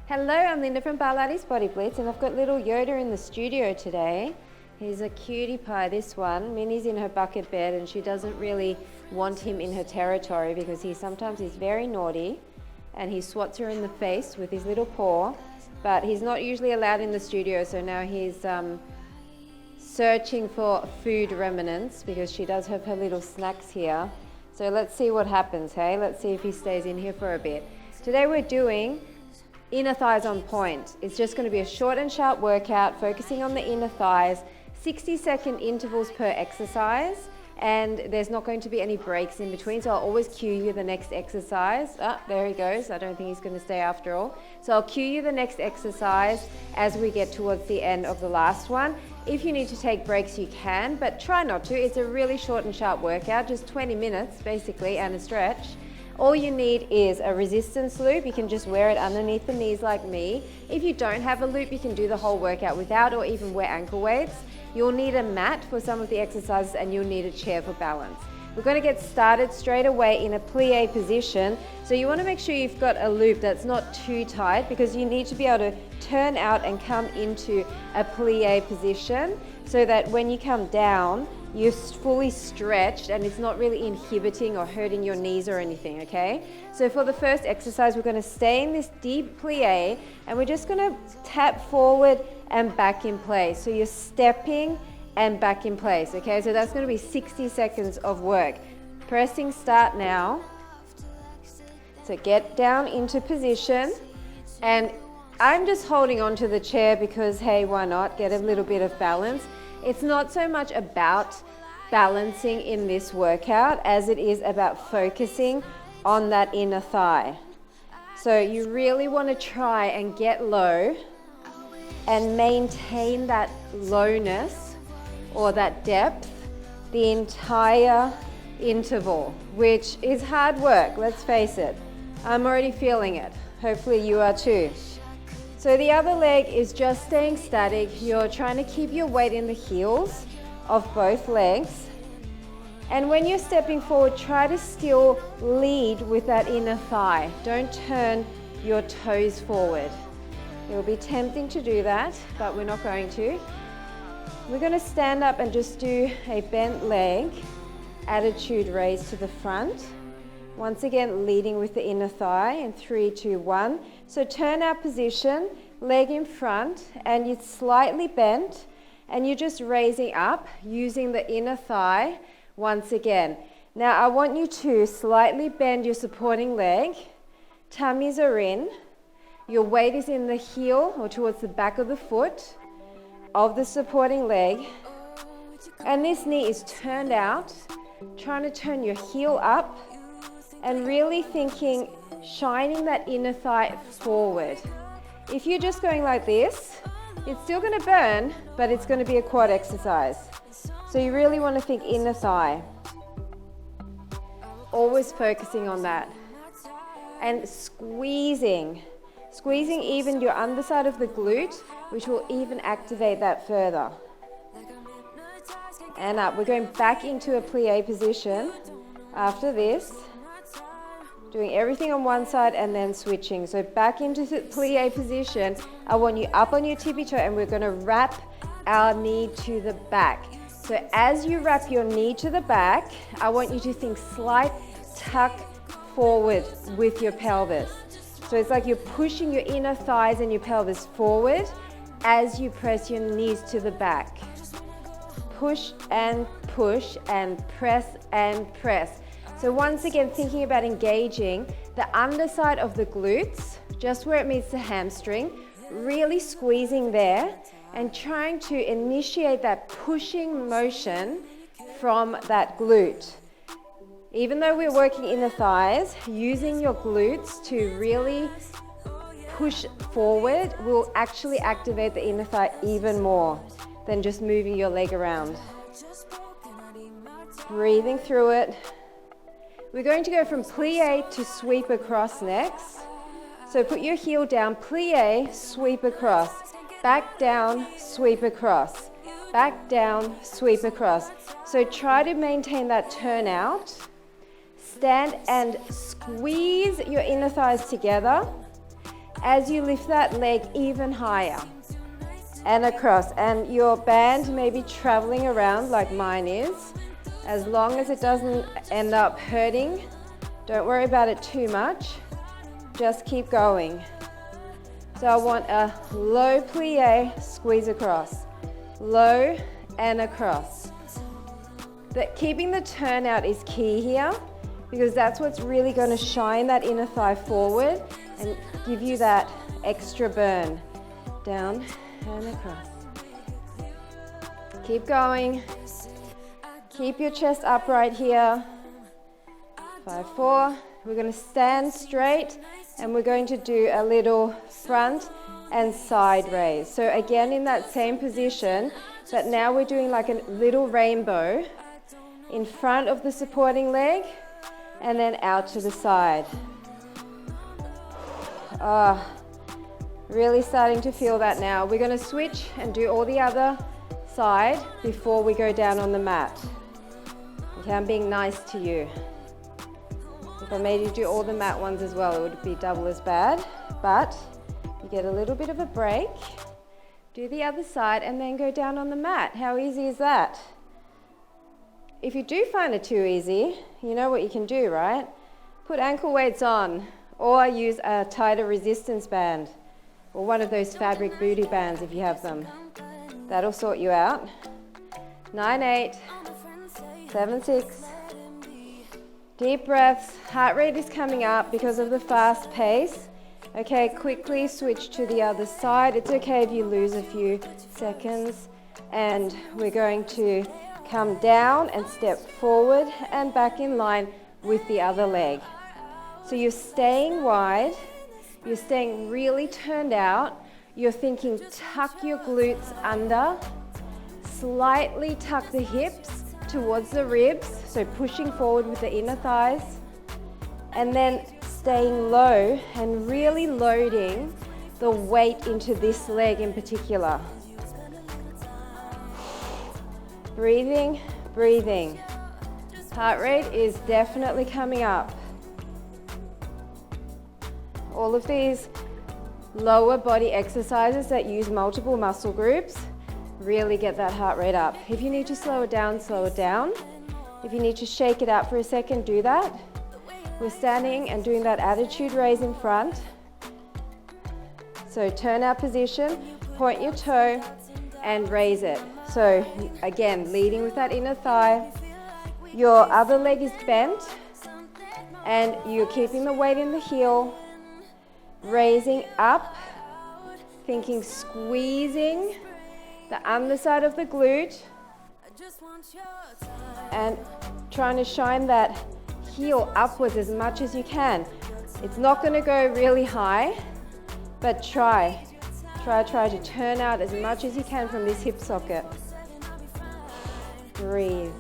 Hello, I'm Linda from Barlates Body Blitz, and I've got little Yoda in the studio today. He's a cutie pie, this one. Minnie's in her bucket bed and she doesn't really want him in her territory because sometimes he's very naughty and he swats her in the face with his little paw, but he's not usually allowed in the studio, so now he's searching for food remnants because she does have her little snacks here. So let's see what happens, hey? Let's see if he stays in here for a bit. Today we're doing inner thighs on point. It's just going to be a short and sharp workout focusing on the inner thighs, 60-second intervals per exercise, and there's not going to be any breaks in between, so I'll always cue you the next exercise. There he goes. I don't think he's going to stay after all. So I'll cue you the next exercise as we get towards the end of the last one. If you need to take breaks, you can, but try not to. It's a really short and sharp workout, just 20 minutes basically, and a stretch. All you need is a resistance loop. You can just wear it underneath the knees like me. If you don't have a loop, you can do the whole workout without, or even wear ankle weights. You'll need a mat for some of the exercises and you'll need a chair for balance. We're going to get started straight away in a plie position. So you want to make sure you've got a loop that's not too tight because you need to be able to turn out and come into a plie position so that when you come down, you're fully stretched and it's not really inhibiting or hurting your knees or anything, okay? So for the first exercise, we're going to stay in this deep plie and we're just going to tap forward and back in place. So you're stepping and back in place, okay? So that's going to be 60 seconds of work. Pressing start now. So get down into position, and I'm just holding onto the chair because, hey, why not? Get a little bit of balance. It's not so much about balancing in this workout as it is about focusing on that inner thigh. So you really want to try and get low and maintain that lowness or that depth the entire interval, which is hard work, let's face it. I'm already feeling it. Hopefully you are too. So the other leg is just staying static. You're trying to keep your weight in the heels of both legs. And when you're stepping forward, try to still lead with that inner thigh. Don't turn your toes forward. It will be tempting to do that, but we're not going to. We're going to stand up and just do a bent leg, attitude raise to the front. Once again, leading with the inner thigh in 3, 2, 1. So turn our position, leg in front, and you're slightly bent, and you're just raising up using the inner thigh once again. Now I want you to slightly bend your supporting leg, tummies are in, your weight is in the heel or towards the back of the foot of the supporting leg, and this knee is turned out, trying to turn your heel up and really thinking, shining that inner thigh forward. If you're just going like this, it's still going to burn, but it's going to be a quad exercise. So you really want to think inner thigh. Always focusing on that. And squeezing even your underside of the glute, which will even activate that further. And up. We're going back into a plie position after this. Doing everything on one side and then switching. So back into the plie position. I want you up on your tippy toe and we're going to wrap our knee to the back. So as you wrap your knee to the back, I want you to think slight tuck forward with your pelvis. So it's like you're pushing your inner thighs and your pelvis forward as you press your knees to the back. Push and press and press. So once again, thinking about engaging the underside of the glutes, just where it meets the hamstring, really squeezing there and trying to initiate that pushing motion from that glute. Even though we're working inner thighs, using your glutes to really push forward will actually activate the inner thigh even more than just moving your leg around. Breathing through it. We're going to go from plie to sweep across next. So put your heel down, plie, sweep across, back down, sweep across, back down, sweep across. So try to maintain that turnout. Stand and squeeze your inner thighs together as you lift that leg even higher and across. And your band may be traveling around like mine is. As long as it doesn't end up hurting, don't worry about it too much. Just keep going. So I want a low plie, squeeze across. Low and across. Keeping the turnout is key here, because that's what's really going to shine that inner thigh forward and give you that extra burn. Down and across. Keep going. Keep your chest upright here. 5, 4. We're going to stand straight and we're going to do a little front and side raise. So again in that same position, but now we're doing like a little rainbow in front of the supporting leg and then out to the side. Really starting to feel that now. We're going to switch and do all the other side before we go down on the mat. Okay, I'm being nice to you. If I made you do all the mat ones as well, it would be double as bad, but you get a little bit of a break. Do the other side and then go down on the mat. How easy is that? If you do find it too easy, you know what you can do, right? Put ankle weights on or use a tighter resistance band or one of those fabric booty bands if you have them. That'll sort you out. 9, 8, 7, 6. Deep breaths. Heart rate is coming up because of the fast pace. Okay, quickly switch to the other side. It's okay if you lose a few seconds. And we're going to come down and step forward and back in line with the other leg. So you're staying wide. You're staying really turned out. You're thinking tuck your glutes under. Slightly tuck the hips towards the ribs, so pushing forward with the inner thighs, and then staying low and really loading the weight into this leg in particular. Breathing, breathing. Heart rate is definitely coming up. All of these lower body exercises that use multiple muscle groups really get that heart rate up. If you need to slow it down, slow it down. If you need to shake it out for a second, do that. We're standing and doing that attitude raise in front. So turn our position, point your toe and raise it. So again, leading with that inner thigh. Your other leg is bent and you're keeping the weight in the heel, raising up, thinking squeezing the underside of the glute and trying to shine that heel upwards as much as you can. It's not going to go really high, but try to turn out as much as you can from this hip socket. Breathe.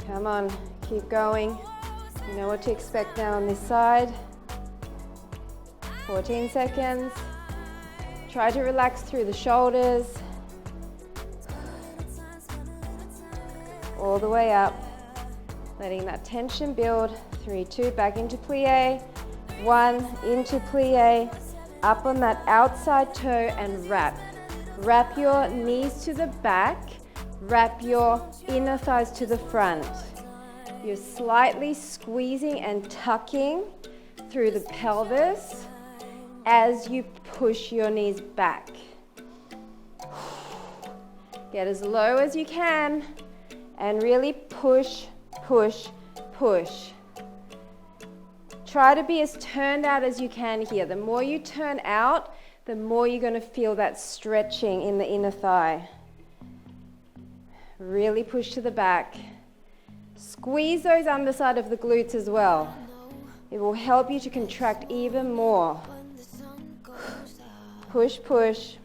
Come on, keep going. You know what to expect now on this side. 14 seconds. Try to relax through the shoulders. All the way up. Letting that tension build. 3, 2, back into plie. 1, into plie. Up on that outside toe and wrap. Wrap your knees to the back. Wrap your inner thighs to the front. You're slightly squeezing and tucking through the pelvis as you push your knees back. Get as low as you can and really push, push, push. Try to be as turned out as you can here. The more you turn out, the more you're going to feel that stretching in the inner thigh. Really push to the back. Squeeze those underside of the glutes as well. It will help you to contract even more. Push, push.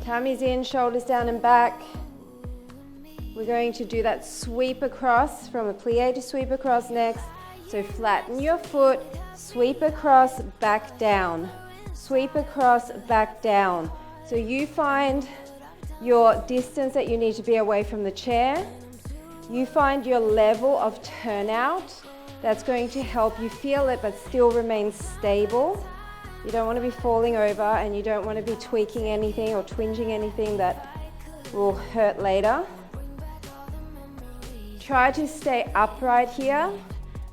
Tummy's in, shoulders down and back. We're going to do that sweep across, from a plie to sweep across next. So flatten your foot, sweep across, back down. Sweep across, back down. So you find your distance that you need to be away from the chair. You find your level of turnout That's going to help you feel it but still remain stable. You don't want to be falling over, and you don't want to be tweaking anything or twinging anything that will hurt later. Try to stay upright here.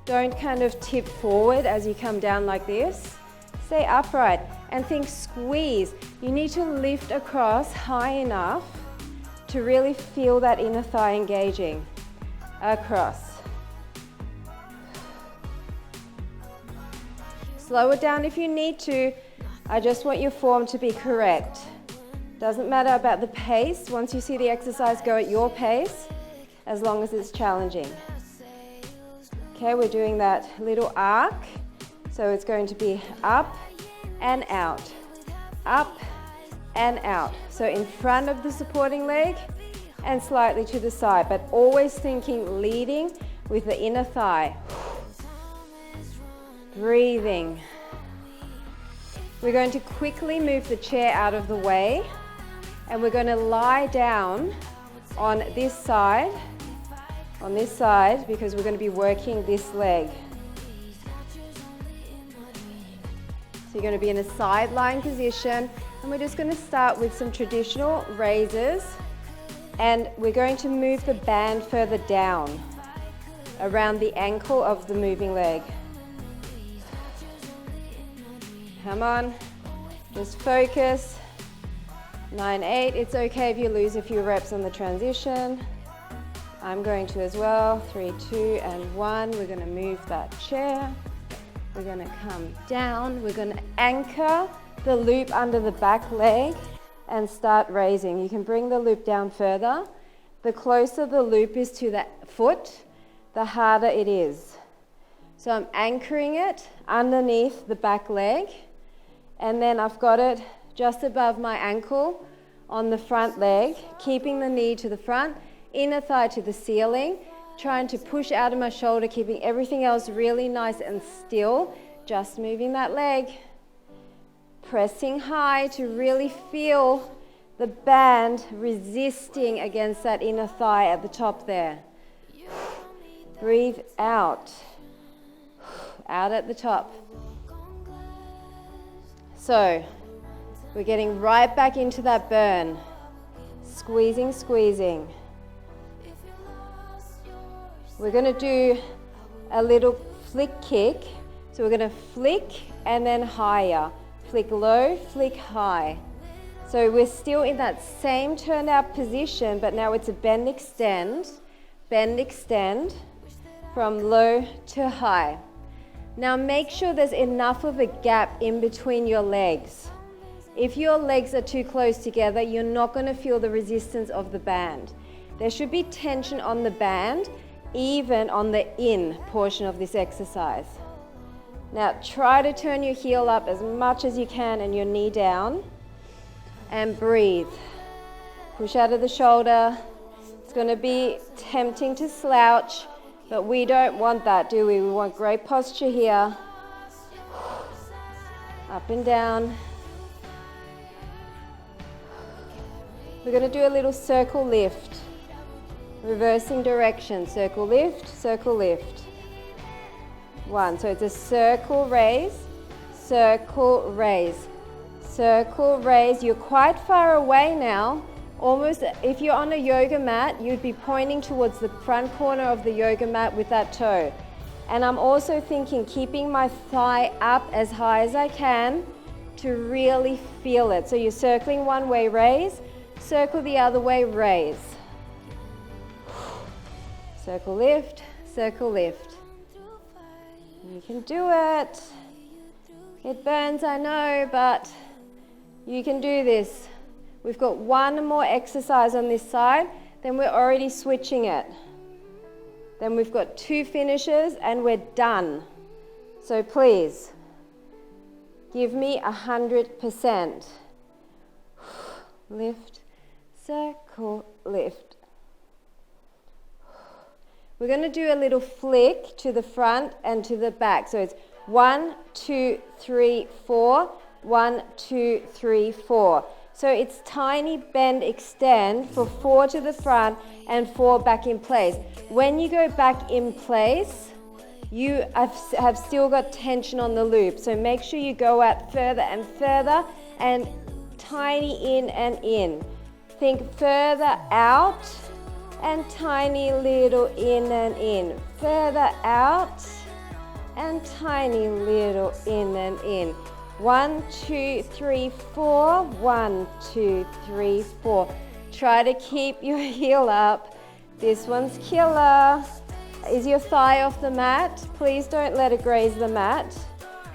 Don't kind of tip forward as you come down like this. Stay upright and think squeeze. You need to lift across high enough to really feel that inner thigh engaging. Across. Slow it down if you need to. I just want your form to be correct. Doesn't matter about the pace. Once you see the exercise, go at your pace, as long as it's challenging. Okay, we're doing that little arc. So it's going to be up and out, up and out. So in front of the supporting leg and slightly to the side, but always thinking leading with the inner thigh. Breathing. We're going to quickly move the chair out of the way, and we're going to lie down on this side, because we're going to be working this leg. So you're going to be in a side lying position, and we're just going to start with some traditional raises, and we're going to move the band further down around the ankle of the moving leg. Come on, just focus. 9-8, it's okay if you lose a few reps on the transition. I'm going to as well. 3, 2, and 1. We're going to move that chair. We're going to come down. We're going to anchor the loop under the back leg and start raising. You can bring the loop down further. The closer the loop is to the foot, the harder it is. So I'm anchoring it underneath the back leg, and then I've got it just above my ankle on the front leg, keeping the knee to the front, inner thigh to the ceiling, trying to push out of my shoulder, keeping everything else really nice and still, just moving that leg, pressing high to really feel the band resisting against that inner thigh at the top there. Breathe out, out at the top. So we're getting right back into that burn. Squeezing, squeezing. We're going to do a little flick kick. So we're going to flick and then higher. Flick low, flick high. So we're still in that same turned out position, but now it's a bend, extend from low to high. Now make sure there's enough of a gap in between your legs. If your legs are too close together, you're not going to feel the resistance of the band. There should be tension on the band, even on the in portion of this exercise. Now try to turn your heel up as much as you can and your knee down, and breathe. Push out of the shoulder. It's going to be tempting to slouch, but we don't want that, do we? We want great posture here. Up and down. We're going to do a little circle lift. Reversing direction. Circle lift, circle lift. 1. So it's a circle raise, circle raise, circle raise. You're quite far away now. Almost, if you're on a yoga mat, you'd be pointing towards the front corner of the yoga mat with that toe. And I'm also thinking, keeping my thigh up as high as I can to really feel it. So you're circling one way, raise, circle the other way, raise. Circle lift, circle lift. You can do it. It burns, I know, but you can do this. We've got one more exercise on this side, then we're already switching it. Then we've got 2 finishes and we're done. So please, give me 100%. Lift, circle, lift. We're going to do a little flick to the front and to the back. So it's 1, 2, 3, 4, 1, 2, 3, 4. So it's tiny bend, extend for 4 to the front and 4 back in place. When you go back in place, you have still got tension on the loop. So make sure you go out further and further and tiny in and in. Think further out and tiny little in and in. Further out and tiny little in and in. 1, 2, 3, 4. 1, 2, 3, 4. Try to keep your heel up. This one's killer. Is your thigh off the mat? Please don't let it graze the mat.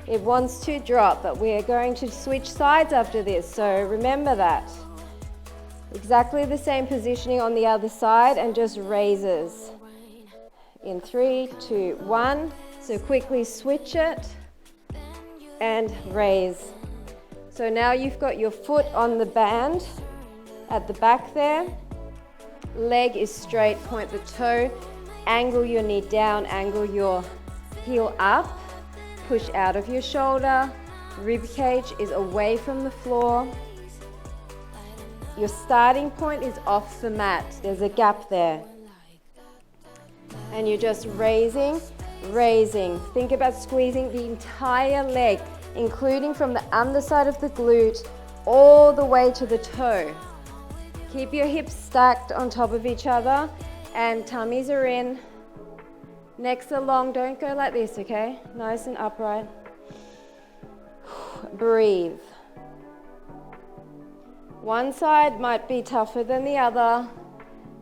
It wants to drop, but we're going to switch sides after this, so remember that. Exactly the same positioning on the other side and just raises. In 3, 2, 1. So quickly switch it and raise. So now you've got your foot on the band at the back there. Leg is straight, point the toe. Angle your knee down, angle your heel up. Push out of your shoulder. Rib cage is away from the floor. Your starting point is off the mat. There's a gap there. And you're just raising, raising. Think about squeezing the entire leg, including from the underside of the glute all the way to the toe. Keep your hips stacked on top of each other and tummies are in. Necks are long. Don't go like this, okay? Nice and upright. Breathe. One side might be tougher than the other,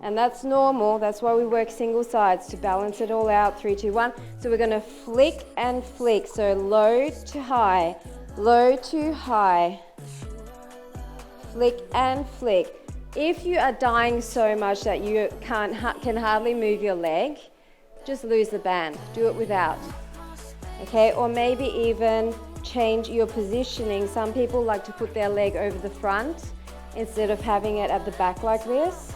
and that's normal. That's why we work single sides, to balance it all out. 3, 2, 1. So we're going to flick and flick. So low to high, low to high. Flick and flick. If you are dying so much that you can hardly move your leg, just lose the band. Do it without. Okay, or maybe even change your positioning. Some people like to put their leg over the front instead of having it at the back like this.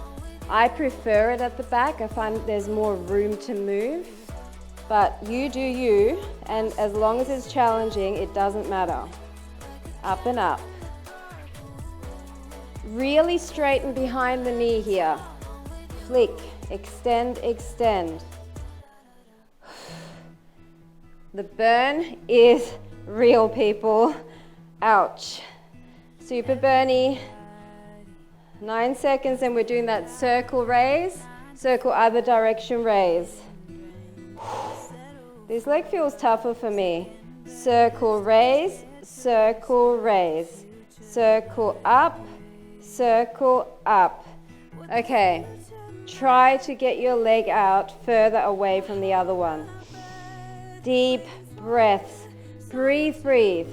I prefer it at the back. I find there's more room to move, but you do you, and as long as it's challenging, it doesn't matter. Up and up. Really straighten behind the knee here. Flick, extend, extend. The burn is real, people. Ouch. Super burny. 9 seconds, and we're doing that circle raise, circle other direction raise. This leg feels tougher for me. Circle raise, circle raise. Circle up, circle up. Okay, try to get your leg out further away from the other one. Deep breaths. Breathe, breathe.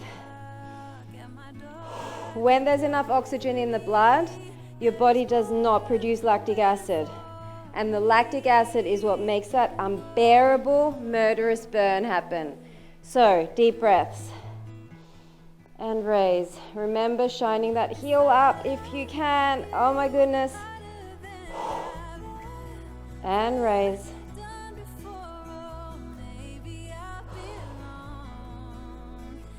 When there's enough oxygen in the blood, your body does not produce lactic acid. And the lactic acid is what makes that unbearable, murderous burn happen. So, deep breaths. And raise. Remember shining that heel up if you can. Oh my goodness. And raise.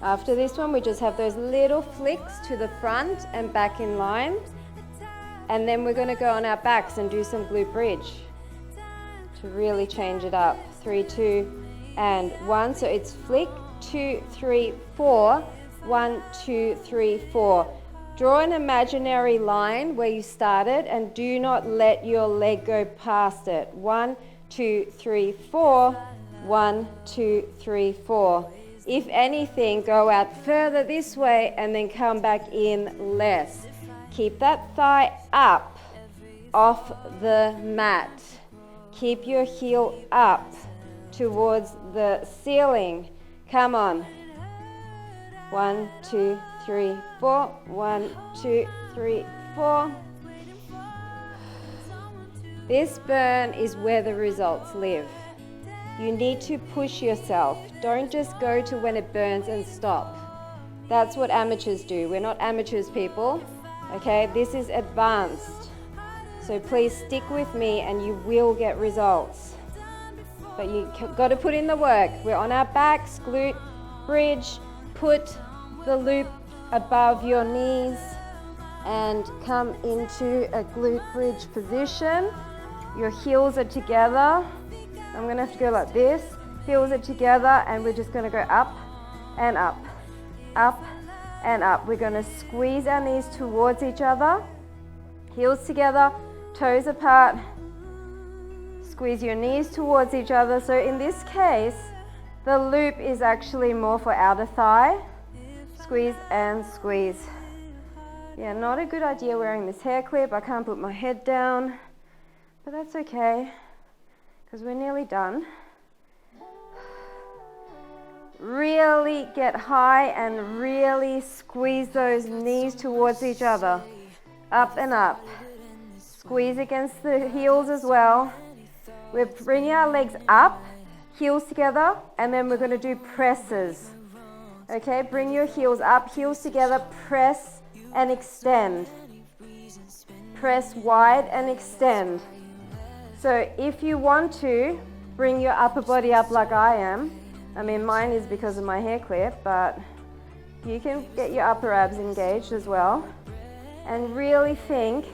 After this one, we just have those little flicks to the front and back in line. And then we're going to go on our backs and do some glute bridge to really change it up. 3, 2, and 1. So it's flick, 2, 3, 4. 1, 2, 3, 4. Draw an imaginary line where you started and do not let your leg go past it. 1, 2, 3, 4. 1, 2, 3, 4. If anything, go out further this way and then come back in less. Keep that thigh up off the mat. Keep your heel up towards the ceiling. Come on. 1, 2, 3, 4. 1, 2, 3, 4. This burn is where the results live. You need to push yourself. Don't just go to when it burns and stop. That's what amateurs do. We're not amateurs, people. Okay, this is advanced. So please stick with me and you will get results. But you got to put in the work. We're on our backs, glute bridge. Put the loop above your knees and come into a glute bridge position. Your heels are together. I'm going to have to go like this. Heels are together, and we're just going to go up and up, up and up. We're going to squeeze our knees towards each other, heels together, toes apart. Squeeze your knees towards each other. So in this case, the loop is actually more for outer thigh. Squeeze and squeeze. Yeah, not a good idea wearing this hair clip. I can't put my head down, but that's okay because we're nearly done. Really get high and really squeeze those knees towards each other. Up and up. Squeeze against the heels as well. We're bringing our legs up, heels together, and then we're going to do presses. Okay, bring your heels up, heels together, press and extend. Press wide and extend. So if you want to, bring your upper body up like I am. I mean, mine is because of my hair clip, but you can get your upper abs engaged as well. And really think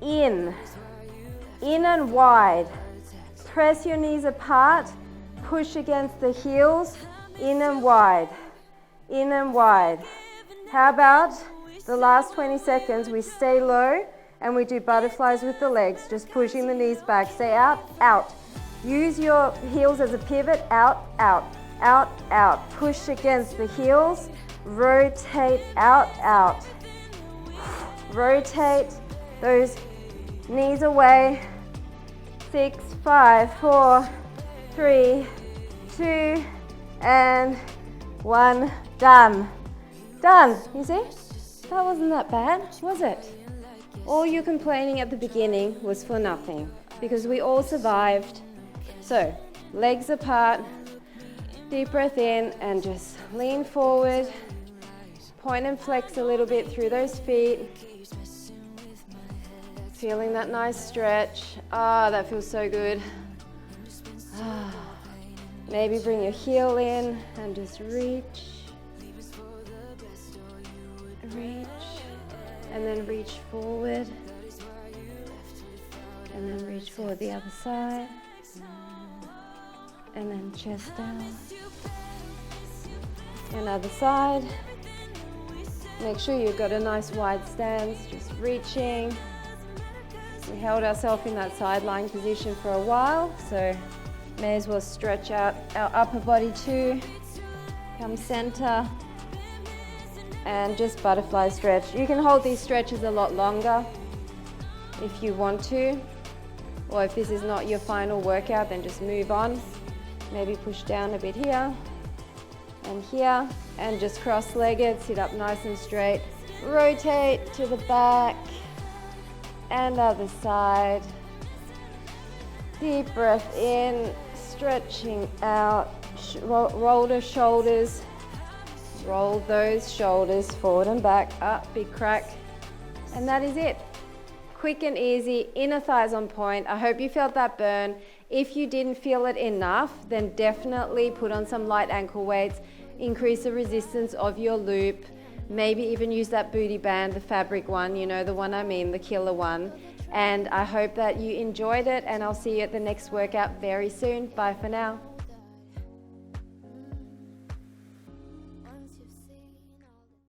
in and wide. Press your knees apart, push against the heels, in and wide, in and wide. How about the last 20 seconds, we stay low and we do butterflies with the legs, just pushing the knees back. Stay out, out. Use your heels as a pivot, out, out, out, out. Push against the heels, rotate, out, out. Rotate those knees away. 6, 5, 4, 3, 2, and 1. Done. Done. You see? That wasn't that bad, was it? All your complaining at the beginning was for nothing because we all survived. So, legs apart, deep breath in, and just lean forward. Point and flex a little bit through those feet. Feeling that nice stretch. Ah, that feels so good. Maybe bring your heel in and just reach. Reach. And then reach forward. And then reach forward the other side. And then chest down. And other side. Make sure you've got a nice wide stance, just reaching. We held ourselves in that side lying position for a while, so may as well stretch out our upper body too. Come center and just butterfly stretch. You can hold these stretches a lot longer if you want to, or if this is not your final workout, then just move on. Maybe push down a bit here and here, and just cross-legged, sit up nice and straight. Rotate to the back and other side. Deep breath in, stretching out, roll the shoulders, roll those shoulders forward and back, up, big crack. And that is it. Quick and easy, inner thighs on point. I hope you felt that burn. If you didn't feel it enough, then definitely put on some light ankle weights, increase the resistance of your loop, maybe even use that booty band, the fabric one, you know, the one I mean, the killer one. And I hope that you enjoyed it, and I'll see you at the next workout very soon. Bye for now.